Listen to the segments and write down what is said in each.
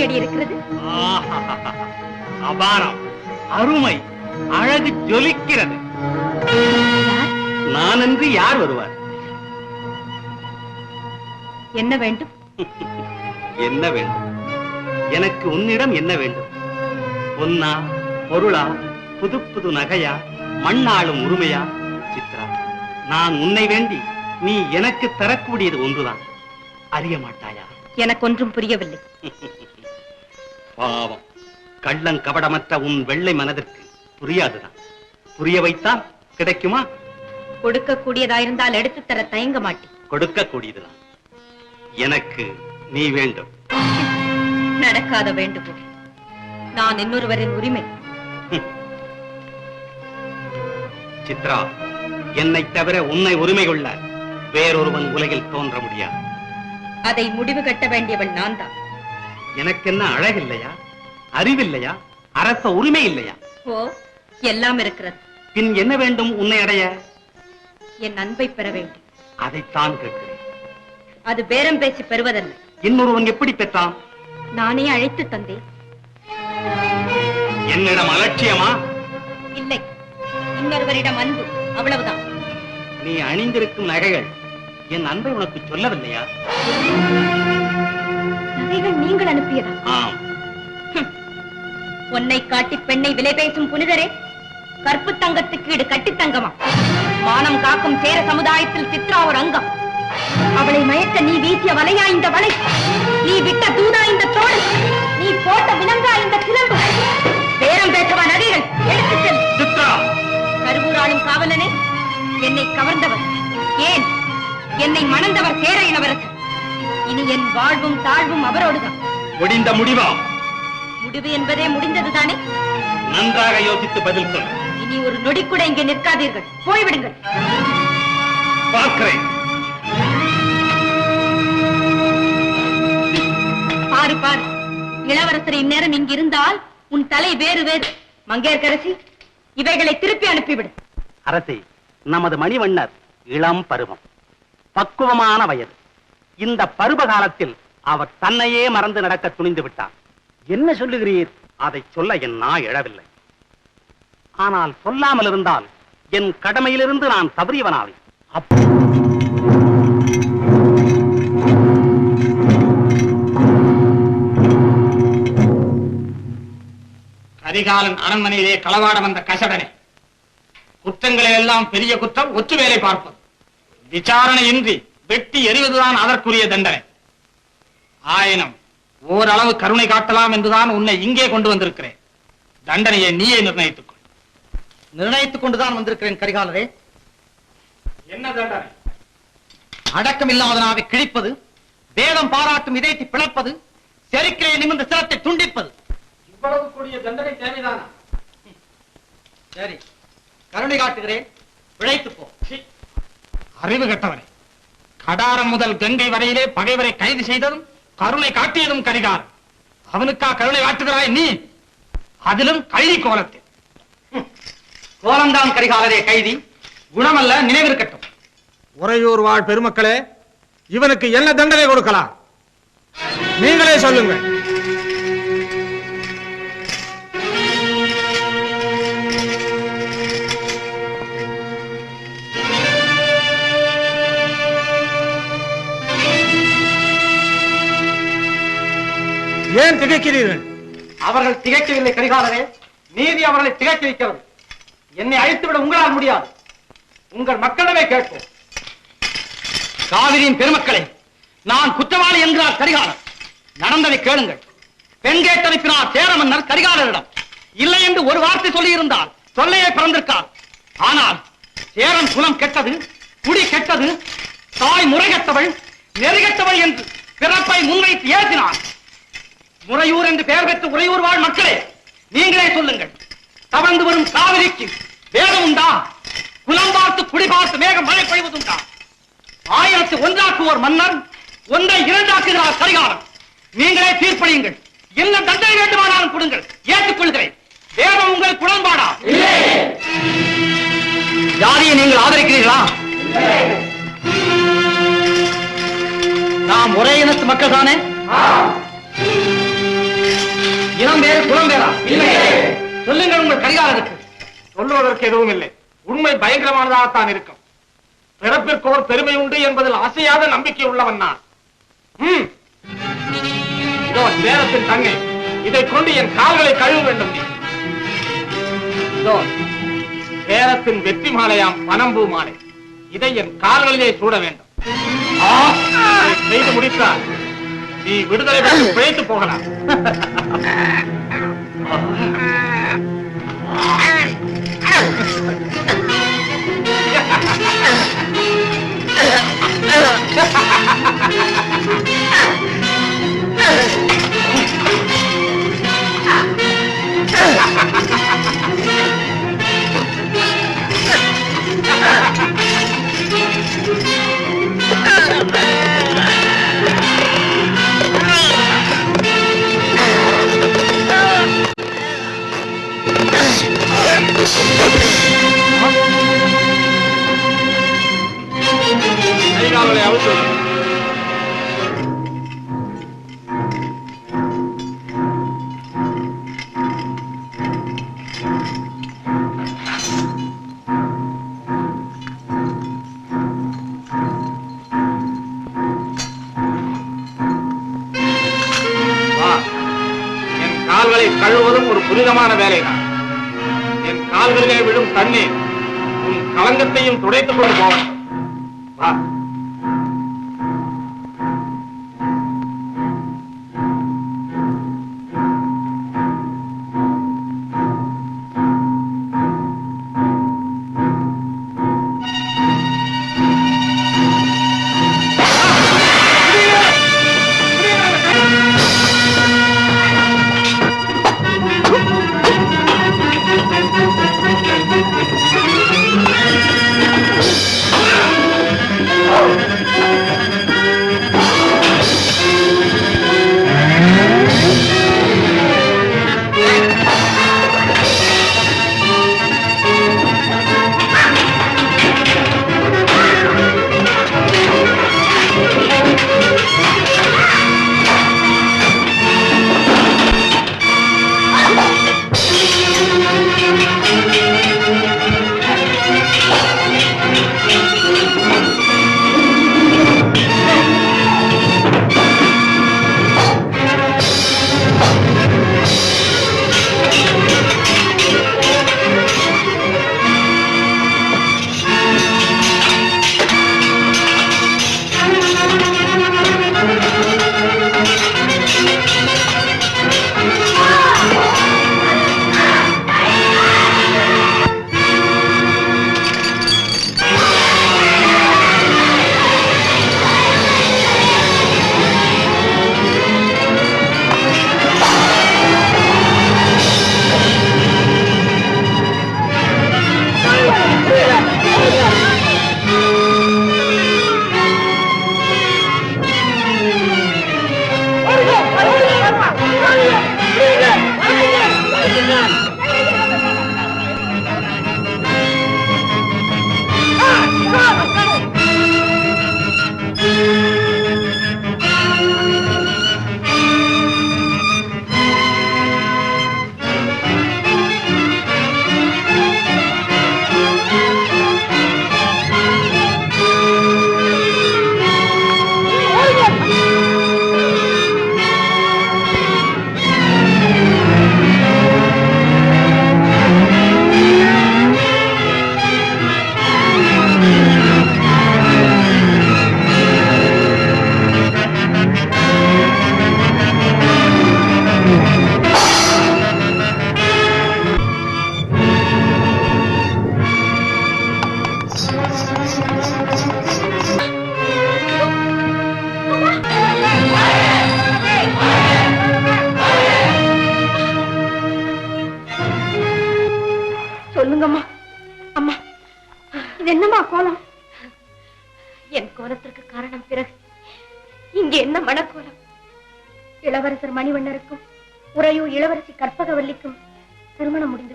எப்படி இருக்கிறது? அபாரம், அருமை, அழகு ஜொலிக்கிறது. நான் என்று யார் வருவார்? என்ன வேண்டும்? என்ன வேண்டும்? எனக்கு உன்னிடம் என்ன வேண்டும்? பொன்னா, பொருளா, புது புது நகையா, மண்ணாளும் உரிமையா? சித்ரா, நான் உன்னை வேண்டி நீ எனக்கு தரக்கூடியது ஒன்றுதான். அறிய மாட்டாயா? எனக்கு ஒன்றும் புரியவில்லை. பாவம், கள்ளம் கபடமற்ற உன் வெள்ளை மனதிற்கு புரியாதுதான். புரிய வைத்தால் கிடைக்குமா? கொடுக்கக்கூடியதாயிருந்தால் எடுத்து தர தயங்க மாட்டேன். கொடுக்கக்கூடியதுதான். எனக்கு நீ வேண்டும். நடக்காத வேண்டுகோள். நான் இன்னொருவரின் உரிமை. சித்ரா, என்னை தவிர உன்னை உரிமை கொள்ள வேறொருவன் உலகில் தோன்ற முடியாது. அதை முடிவு கட்ட வேண்டியவள் நான் தான். எனக்கு என்ன அழகில்லையா? அறிவில்லையா? அரச உரிமை இல்லையா? ஓ, எல்லாம் இருக்கிறது. பின் என்ன வேண்டும் உன்னை அடைய? என் அன்பை பெற வேண்டும். அதைத்தான் கேட்கிறேன். அது பேரம் பேசி பெறுவதல்ல. இன்னொருவன் எப்படி பெற்றான்? நானே அழைத்து தந்தேன். என்னிடம் அலட்சியமா? இல்லை, இன்னொருவரிடம் அன்பு, அவ்வளவுதான். நீ அணிந்திருக்கும் நகைகள் என் அன்பை உனக்கு சொல்லவில்லையா? நகைகள் நீங்கள் அனுப்பியதா? ஆம். உன்னை காட்டி பெண்ணை விலை பேசும் புனிதரே, கற்பு தங்கத்துக்கு ஈடு கட்டி தங்கமா? மானம் காக்கும் சேர சமுதாயத்தில் சித்ரா ஒரு அங்கம். அவளை மயக்க நீ வீசிய வலையா இந்த வலை? நீ விட்ட தூதா இந்த தோடு? நீ போட்ட விலங்கா இந்த சிலம்பு? பேரம் பேசவா நகைகள்? எடுத்துச் செல். சித்ரா, கருவூராளும் காவலனே, என்னை கவர்ந்தவர், ஏன் என்னை மணந்தவர் சேர இளவரசர். இனி என் வாழ்வும் தாழ்வும் அவரோடுதான். முடிந்த முடிவா? முடிவு என்பதே முடிந்ததுதானே? நன்றாக யோசித்து பதில் சொல். இனி ஒரு நொடி கூட இங்கே நிற்காதீர்கள், போய்விடுங்கள். பார்க்கிறேன். பாரு பாரு, இளவரசர் இந்நேரம் இங்கிருந்தால் உன் தலை வேறு வேறு. மங்கையர்க்கரசி, இவைகளை திருப்பி அனுப்பிவிடு. அரசே, நமது மணிவண்ணர் இளம் பருவம், பக்குவமான வயது. இந்த பருவ காலத்தில் அவர் தன்னையே மறந்து நடக்க துணிந்து விட்டார். என்ன சொல்லுகிறீர்? அதை சொல்ல என் நாய் எழவில்லை. ஆனால் சொல்லாமல் இருந்தால் என் கடமையிலிருந்து நான் தவறியவனாவேன். கரிகாலன் அரண்மனையிலே களவாட வந்த கசடனே, குற்றங்களை எல்லாம் பெரிய குற்றம், ஒற்று வேலை பார்ப்பது, விசாரணையின்றி வெட்டி எறிவதுதான் அதற்குரிய தண்டனை. ஆயினும் ஓரளவு கருணை காட்டலாம் என்றுதான் உன்னை இங்கே கொண்டு வந்திருக்கிறேன். தண்டனையை நீயே நிர்ணயித்துக் கொள். நிர்ணயித்துக் கொண்டுதான் வந்திருக்கிறேன் கரிகாலரே. என்ன தண்டனை? அடக்கம் இல்லாதனாவை கிழிப்பது, வேதம் பாராட்டும் இதயத்தை பிளப்பது, செருக்கிலே நிமிர்ந்த சிரத்தை துண்டிப்பது. இவ்வளவு கூடிய தண்டனை தேவைதானா? சரி, கருணை காட்டுகிறேன், பிழைத்து போ. அறிவு கட்டவனே, கடாரம் முதல் கங்கை வரையிலே பகைவரை கைது செய்ததும் கருணை காட்டியதும் கரிகாலன். அவனுக்கா கருணை காட்டுகிறாய் நீ? அதிலும் கள்ளி கோலத்தில். கோலம்தான் கரிகாலரே கைதி, குணமல்ல, நினைவிருக்கட்டும். உறையூர் வாழ் பெருமக்களே, இவனுக்கு என்ன தண்டனை கொடுக்கலாம்? நீங்களே சொல்லுங்கள். ஏன் திகைக்கிறீர்கள்? அவர்கள் திகைக்கவில்லை கரிகாலரே, நீதி அவர்களை திகைக்க வைக்கிறது. என்னை அழைத்துவிட உங்களால் முடியாது. உங்கள் மக்களிடமே கேட்போம். காவிரியின் பெருமக்களே, நான் குற்றவாளி என்கிறார் கரிகாலர். நடந்ததை கேளுங்கள். பெண் கேட்டனுப்பினார் சேர மன்னர் கரிகாலரிடம். இல்லை என்று ஒரு வார்த்தை சொல்லியிருந்தால் சொல்லையே பிறந்திருக்கார். ஆனால் சேரன் குலம் கெட்டது, குடி கெட்டது, தாய் முறை கெட்டவள், நெறி கெட்டவள் என்று பிறப்பை முன்வைத்து ஏற்றினார். முறையூர் என்று பெயர் பெற்ற உறையூர் வாழ் மக்களே, நீங்களே சொல்லுங்கள். தவழ்ந்து வரும் காவிரிக்கு வேகம் உண்டா? குலம் பார்த்து குடி பார்த்து மேகம் மழை பொழிவதுண்டா? 1000 ஒன்றாக்குவோர் மன்னர், ஒன்றை இரண்டாக்குகிறார் கரிகாலன். நீங்களே தீர்ப்பளியுங்கள். என்ன தண்டனை வேண்டுமானாலும் கொடுங்கள், ஏற்றுக்கொள்கிறேன். வேகம் உங்களுக்கு உடன்பாடா? ஜாதியை நீங்கள் ஆதரிக்கிறீர்களா? நாம் ஒரே இனத்து மக்கள் தானே? குழந்தையா? சொல்லுங்கள் உங்கள் கரிகாலருக்கு. சொல்லுவதற்கு எதுவும் இல்லை. உண்மை பயங்கரமானதாகத்தான் இருக்கும். பிறப்பிற்கோர் பெருமை உண்டு என்பதில் அசையாத நம்பிக்கை உள்ளவன் நான். இதோ சேரத்தின் தண்ணீர். இதை கொண்டு என் கால்களை கழுவ வேண்டும் நீ. இதோ சேரத்தின் வெற்றி மாலையாம் பனம்பூ மாலை. இதை என் கால்களிலே சூட வேண்டும். செய்து முடித்தால் நீ விடுதலை பெற்று பிழைத்து போகலாம். கைகால்களை அவுத்து என் கால்களை கழுவுவதும் ஒரு புனிதமான வேலைதான். என் கால்களிலே விழும் தண்ணீர் உன் களங்கத்தையும் துடைத்துக் கொண்டு போவேன். வா. சொல்லுங்கம்மா. அம்மா, இது என்னம்மா கோலம்? என் கோலத்திற்கு காரணம் பிறகு இங்க என்ன மணக்கோலம்? இளவரசர் மணிவண்ணருக்கும் உறையூர் இளவரசி கற்பகவல்லிக்கும் திருமணம் முடிந்து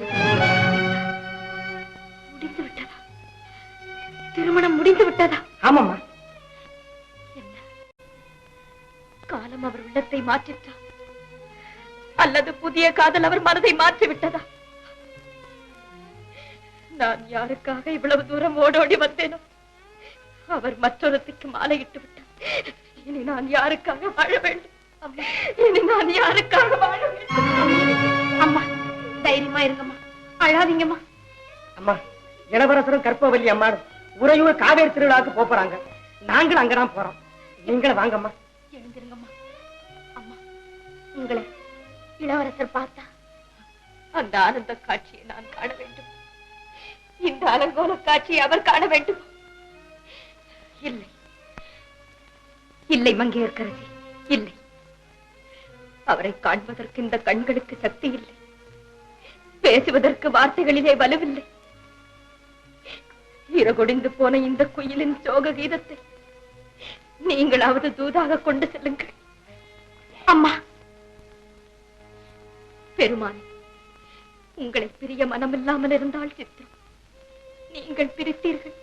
விட்டதா? திருமணம் முடிந்து விட்டதா? ஆமாம்மா. என்ன காலம் அவர் உள்ளத்தை மாற்றிட்டார். அல்லது புதிய காதல் அவர் மனதை மாற்றி விட்டதா? நான் யாருக்காக இவ்வளவு தூரம் ஓடோடி வந்தேனோ அவர் மற்றொருத்திக்கு மாலையிட்டு விட்டார். இனி நான் யாருக்காக வாழ வேண்டும்? இனி நான் யாருக்காக வாழ வேண்டும்? அம்மா, தைரியமா இருங்கம்மா, அழாதீங்கம்மா. அம்மா, இளவரசரும் கற்பவல்லி அம்மா உறையூர் காவேரி திருவிழாவுக்கு போறாங்க. நாங்களும் அங்கதான் போறோம். நீங்களும் வாங்கம்மா. எழுந்திருங்கம்மா. அம்மா, உங்களை இளவரசர் பார்த்தா அந்த ஆனந்த காட்சியை நான் காண வேண்டும். இந்த அலங்கோல காட்சியை அவர் காண வேண்டும். இல்லை இல்லை மங்கையர்க்கரசி, இல்லை. அவரை காண்பதற்கு இந்த கண்களுக்கு சக்தி இல்லை. பேசுவதற்கு வார்த்தைகளிலே வலுவில்லை. இரகொடிந்து போன இந்த குயிலின் சோக கீதத்தை நீங்களாவது தூதாக கொண்டு செல்லுங்கள். அம்மா, பெருமானே, உங்களை பிரிய மனமில்லாமல் இருந்தால் சித்திரம். நீங்கள் பிரித்தீர்கள்.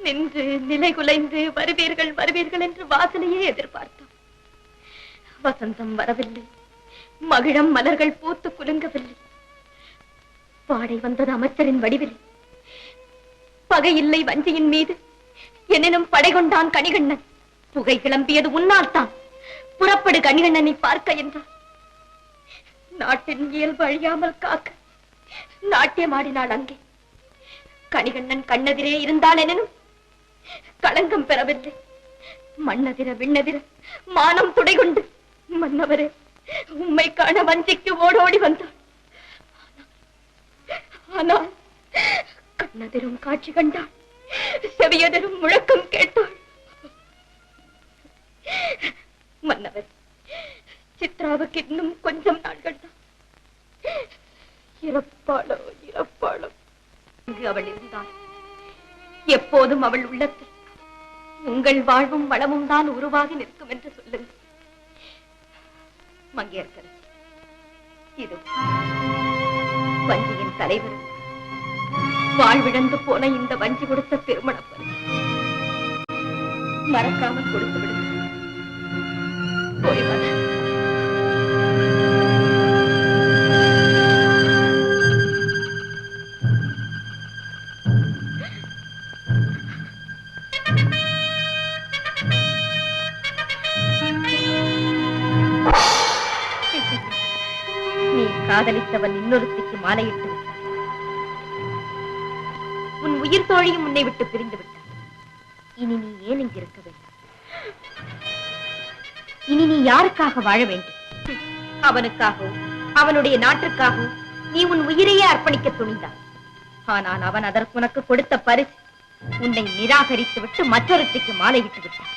நின்று நிலை குலைந்து வருவீர்கள் வருவீர்கள் என்று வாசலையே எதிர்பார்த்தோம். வசந்தம் வரவில்லை. மகிழம் மலர்கள் பூத்து குலுங்கவில்லை. பாடை வந்தது அமைச்சரின் வடிவில். பகையில்லை வஞ்சியின் மீது, எனினும் படை கொண்டான் கணிகண்ணன். புகை கிளம்பியது உன்னால் தான். புறப்படு கணிகண்ணனை பார்க்க என்றார். நாட்டின் இயல்பு அழியாமல் காக்க நாட்டியமாடினாள் அங்கே. கணிகண்ணன் கண்ணெதிரே இருந்தால் எனும் களங்கம் பெறவில்லை. மண்ணதிர விண்ணதிர மானம் துடை கொண்டு மன்னவரே உம்மை காண வஞ்சிக்கு ஓடோடி வந்தாள். ஆனால் கண்ணதிரும் காட்சி கண்டாள். செவியதிரும் முழக்கம் கேட்டாள். மன்னவர், சித்ராவுக்கு இன்னும் கொஞ்சம் நாட்கள் தான். இறப்பாளோ இறப்பாளோ. இங்கு அவள் இருந்தாள். எப்போதும் அவள் உள்ளத்தில் உங்கள் வாழ்வும் வளமும் தான் உருவாகி நிற்கும் என்று சொல்லுங்கள். மங்கையர்க்கரசி, இது வஞ்சியின் தலைவர் வாழ்விழந்து போன இந்த வஞ்சி கொடுத்த திருமண பரிசு. மறக்காமல் கொடுத்து விடுங்கள். போய் வர. நீ காதலித்தவன் இன்னொருத்திக்கு மாலையிட்டு விட்டார். உன் உயிர் தோழியும் உன்னை விட்டு பிரிந்து விட்டார். இனி நீ ஏன் இங்கிருக்க வேண்டும்? இனி நீ யாருக்காக வாழ வேண்டும்? அவனுக்காகவும் அவனுடைய நாட்டுக்காகவும் நீ உன் உயிரையே அர்ப்பணிக்க துணிந்தாய். ஆனால் அவன் அதற்கு உனக்கு கொடுத்த பரிசு உன்னை நிராகரித்து விட்டு மற்றொருத்திக்கு மாலையிட்டு விட்டான்.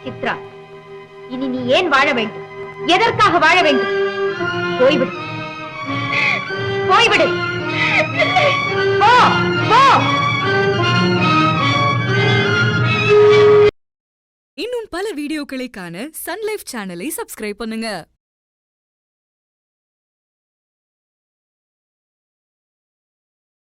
சித்ரா, இனி நீ ஏன் வாழ வேண்டும்? எதற்காக வாழ வேண்டும்? போய்விடு, போய்விடு. போ, போ. இன்னும் பல வீடியோக்களை காண சன் லைஃப் சேனலை சப்ஸ்கிரைப் பண்ணுங்க.